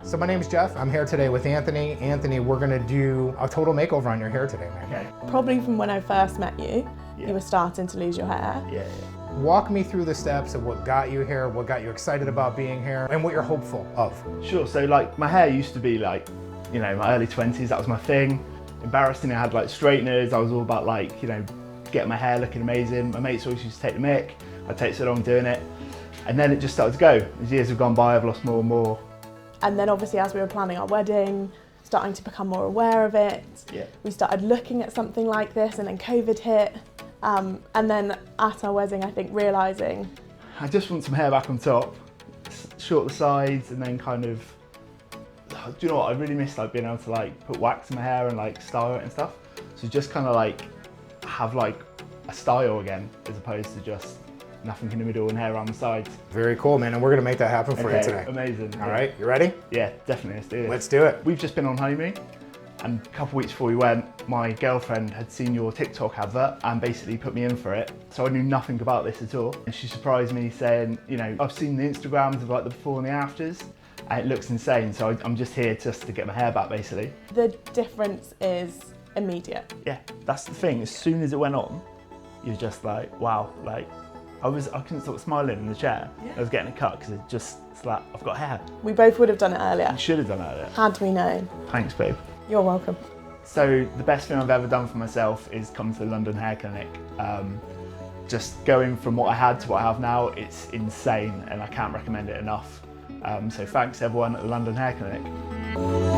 So my name is Jeff. I'm here today with Anthony. Anthony, we're gonna do a total makeover on your hair today, man. Okay. Probably from when I first met you, Yeah. you were starting to lose your hair. Yeah. Walk me through the steps of what got you here, what got you excited about being here, and what you're hopeful of. Sure. So like my hair used to be like, you know, my early 20s, that was my thing. Embarrassingly, I had like straighteners. I was all about like, you know, getting my hair looking amazing. My mates always used to take the mick. I'd take so long doing it. And then it just started to go. As years have gone by, I've lost more and more. And then obviously as we were planning our wedding, starting to become more aware of it, Yeah. we started looking at something like this, and then COVID hit. And then at our wedding, I think realising, I just want some hair back on top, short the sides, and then kind of, do you know what, I really miss like being able to like put wax in my hair and like style it and stuff. So just kind of like have like a style again, as opposed to just nothing in the middle and hair around the sides. Very cool, man, and we're gonna make that happen for you today. Amazing. All right, you ready? Yeah, definitely, let's do this. Let's do it. We've just been on honeymoon, and a couple of weeks before we went, my girlfriend had seen your TikTok advert and basically put me in for it. So I knew nothing about this at all. And she surprised me saying, you know, I've seen the Instagrams of like the before and the afters, and it looks insane. So I'm just here just to get my hair back, basically. the difference is immediate. Yeah, that's the thing. As soon as it went on, you're just like, wow, like, I couldn't stop smiling in the chair. Yeah. I was getting a cut because it's like, I've got hair. We both would have done it earlier, I should have done that earlier. had we known. Thanks, babe. You're welcome. So the best thing I've ever done for myself is come to the London Hair Clinic. Just going from what I had to what I have now, it's insane, and I can't recommend it enough. So thanks everyone at the London Hair Clinic.